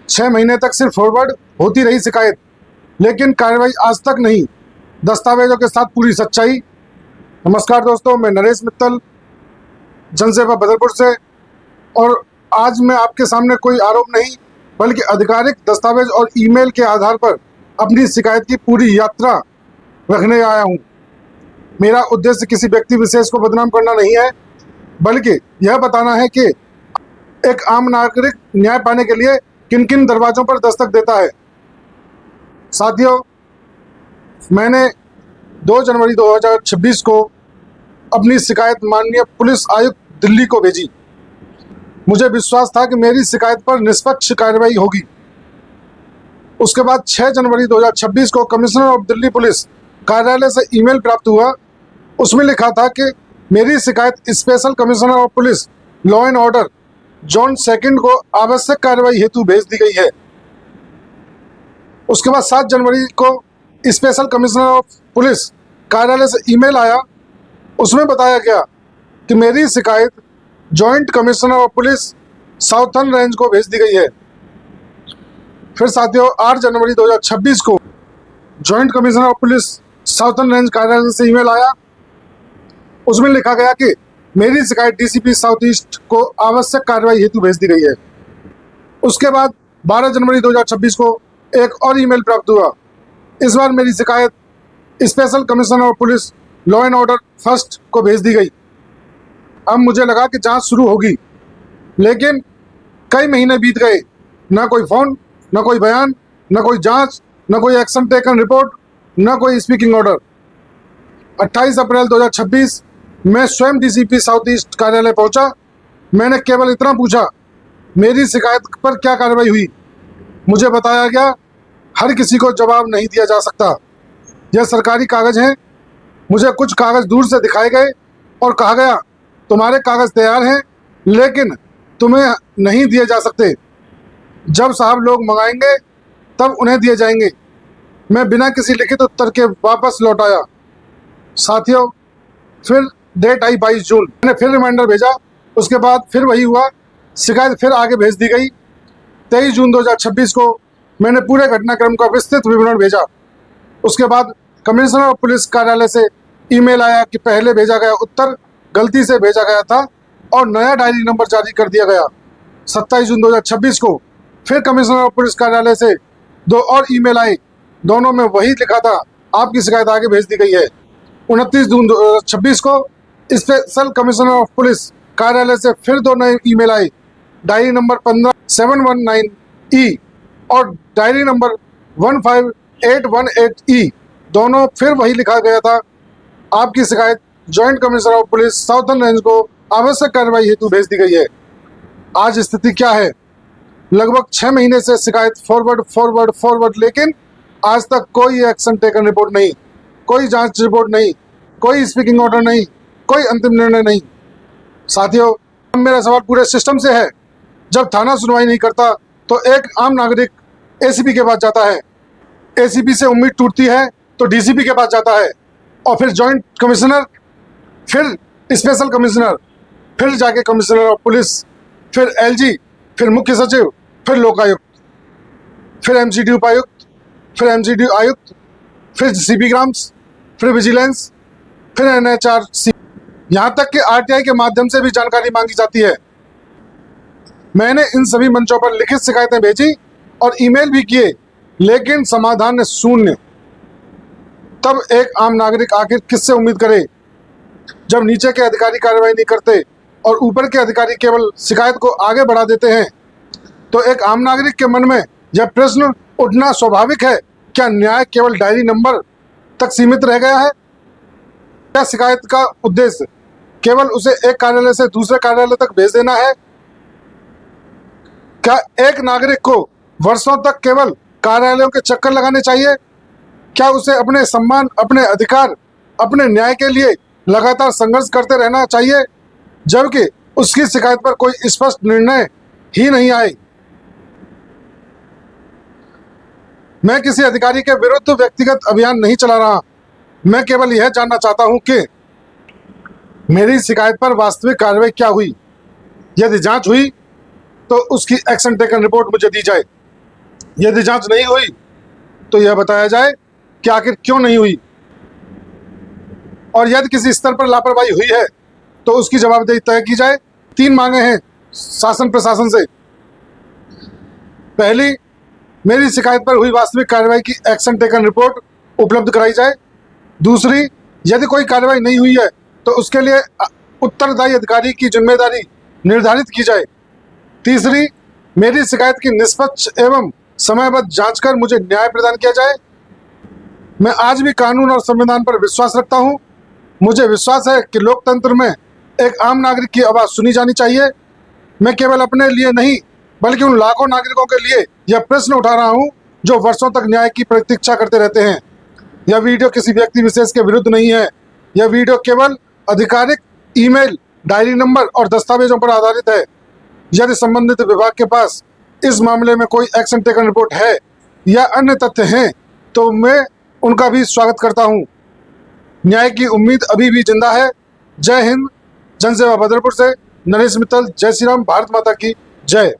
6 महीने तक सिर्फ फॉरवर्ड होती रही शिकायत, लेकिन कार्रवाई आज तक नहीं। दस्तावेजों के साथ पूरी सच्चाई। नमस्कार दोस्तों, मैं नरेश मित्तल, जनसेवा बदरपुर से। और आज मैं आपके सामने कोई आरोप नहीं बल्कि आधिकारिक दस्तावेज और ईमेल के आधार पर अपनी शिकायत की पूरी यात्रा रखने आया हूं। मेरा उद्देश्य किसी व्यक्ति विशेष को बदनाम करना नहीं है, बल्कि यह बताना है कि एक आम नागरिक न्याय पाने के लिए किन किन दरवाजों पर दस्तक देता है। साथियों, मैंने 2 जनवरी 2026 को अपनी शिकायत माननीय पुलिस आयुक्त दिल्ली को भेजी। मुझे विश्वास था कि मेरी शिकायत पर निष्पक्ष कार्रवाई होगी। उसके बाद 6 जनवरी 2026 को कमिश्नर ऑफ दिल्ली पुलिस कार्यालय से ईमेल प्राप्त हुआ। उसमें लिखा था कि मेरी शिकायत special commissioner of police law and order zone 2 को आवश्यक कार्रवाई हेतु भेज दी गई है। उसके बाद 7 जनवरी को स्पेशल कमिश्नर ऑफ पुलिस कार्यालय से ईमेल आया। उसमें बताया गया कि मेरी शिकायत joint commissioner of police southern range को भेज दी गई है। फिर साथियों, 8 जनवरी 2026 को joint commissioner of police southern range कार्यालय से ईमेल आया। उसमें लिखा गया कि मेरी शिकायत डीसीपी साउथ ईस्ट को आवश्यक कार्रवाई हेतु भेज दी गई है। उसके बाद 12 जनवरी 2026 को एक और ईमेल प्राप्त हुआ। इस बार मेरी शिकायत special commissioner of police law and order first को भेज दी गई। अब मुझे लगा कि जांच शुरू होगी, लेकिन कई महीने बीत गए। ना कोई फ़ोन, ना कोई बयान, ना कोई जांच, ना कोई एक्शन टेकन रिपोर्ट, ना कोई स्पीकिंग ऑर्डर। 28 अप्रैल 2026 मैं स्वयं डीसीपी साउथ ईस्ट कार्यालय पहुंचा। मैंने केवल इतना पूछा, मेरी शिकायत पर क्या कार्रवाई हुई। मुझे बताया गया, हर किसी को जवाब नहीं दिया जा सकता। यह सरकारी कागज हैं। मुझे कुछ कागज दूर से दिखाए गए और कहा गया, तुम्हारे कागज तैयार हैं, लेकिन तुम्हें नहीं दिए जा सकते। जब साहब लोग मंगाएंगे तब उन्हें दिए जाएंगे। मैं बिना किसी लिखित उत्तर के वापस लौट आया। साथियों, फिर डेट आई 22 जून। मैंने फिर रिमाइंडर भेजा। उसके बाद फिर वही हुआ, शिकायत फिर आगे भेज दी गई। 23 जून 2026 को मैंने पूरे घटनाक्रम का विस्तृत विवरण भेजा। उसके बाद कमिश्नर ऑफ पुलिस कार्यालय से ईमेल आया कि पहले भेजा गया उत्तर गलती से भेजा गया था और नया डायरी नंबर जारी कर दिया गया। 27 जून 2026 को फिर कमिश्नर ऑफ पुलिस कार्यालय से 2 और ईमेल आए। दोनों में वही लिखा था, आपकी शिकायत आगे भेज दी गई है। 29 जून 2026 को स्पेशल कमिश्नर ऑफ पुलिस कार्यालय से फिर 2 नए ईमेल आए। डायरी नंबर 15719E और डायरी नंबर 15818E। दोनों फिर वही लिखा गया था, आपकी शिकायत joint commissioner of police southern range को आवश्यक कार्रवाई हेतु भेज दी गई है। आज स्थिति क्या है? लगभग 6 महीने से शिकायत फॉरवर्ड, लेकिन आज तक कोई एक्शन टेकन रिपोर्ट नहीं, कोई जांच रिपोर्ट नहीं, कोई स्पीकिंग ऑर्डर नहीं, कोई अंतिम निर्णय नहीं। साथियों, मेरा सवाल पूरे सिस्टम से है। जब थाना सुनवाई नहीं करता तो एक आम नागरिक एसीपी के पास जाता है, एसीपी से उम्मीद टूटती है तो डीसीपी के पास जाता है, और फिर जॉइंट कमिश्नर, फिर स्पेशल कमिश्नर, फिर जाके कमिश्नर ऑफ पुलिस, फिर एलजी, फिर मुख्य सचिव, फिर लोकायुक्त, फिर एमसीडी उपायुक्त, फिर एमसीडी आयुक्त, फिर सीपी ग्राम्स, फिर विजिलेंस, फिर एनएचआरसी, यहाँ तक कि आरटीआई के माध्यम से भी जानकारी मांगी जाती है। मैंने इन सभी मंचों पर लिखित शिकायतें भेजी और ईमेल भी किए, लेकिन समाधान शून्य। तब एक आम नागरिक आखिर किससे उम्मीद करे, जब नीचे के अधिकारी कार्रवाई नहीं करते और ऊपर के अधिकारी केवल शिकायत को आगे बढ़ा देते हैं। तो एक आम नागरिक के मन में यह प्रश्न उठना स्वाभाविक है, क्या न्याय केवल डायरी नंबर तक सीमित रह गया है? क्या शिकायत का उद्देश्य केवल उसे एक कार्यालय से दूसरे कार्यालय तक भेज देना है? क्या एक नागरिक को वर्षों तक केवल कार्यालयों के चक्कर लगाने चाहिए? क्या उसे अपने सम्मान, अपने अधिकार, अपने न्याय के लिए लगातार संघर्ष करते रहना चाहिए, जबकि उसकी शिकायत पर कोई स्पष्ट निर्णय ही नहीं आए? मैं किसी अधिकारी के विरुद्ध व्यक्तिगत अभियान नहीं चला रहा। मैं केवल यह जानना चाहता हूं कि मेरी शिकायत पर वास्तविक कार्रवाई क्या हुई। यदि जांच हुई तो उसकी एक्शन टेकन रिपोर्ट मुझे दी जाए। यदि जांच नहीं हुई तो यह बताया जाए कि आखिर क्यों नहीं हुई, और यदि किसी स्तर पर लापरवाही हुई है तो उसकी जवाबदेही तय की जाए। 3 मांगे हैं शासन प्रशासन से। पहली, मेरी शिकायत पर हुई वास्तविक कार्रवाई की एक्शन टेकन रिपोर्ट उपलब्ध कराई जाए। दूसरी, यदि कोई कार्रवाई नहीं हुई है तो उसके लिए उत्तरदायी अधिकारी की जिम्मेदारी निर्धारित की जाए। तीसरी, मेरी शिकायत की निष्पक्ष एवं समयबद्ध जांच कर मुझे न्याय प्रदान किया जाए। मैं आज भी कानून और संविधान पर विश्वास रखता हूं। मुझे विश्वास है कि लोकतंत्र में एक आम नागरिक की आवाज़ सुनी जानी चाहिए। मैं केवल अपने लिए नहीं बल्कि उन लाखों नागरिकों के लिए यह प्रश्न उठा रहा हूं जो वर्षों तक न्याय की प्रतीक्षा करते रहते हैं। यह वीडियो किसी व्यक्ति विशेष के विरुद्ध नहीं है। यह वीडियो केवल आधिकारिक ईमेल, डायरी नंबर और दस्तावेजों पर आधारित है। यदि संबंधित विभाग के पास इस मामले में कोई एक्शन टेकन रिपोर्ट है या अन्य तथ्य हैं तो मैं उनका भी स्वागत करता हूं। न्याय की उम्मीद अभी भी जिंदा है। जय हिंद। जनसेवा बदरपुर से नरेश मित्तल। जय श्री राम। भारत माता की जय।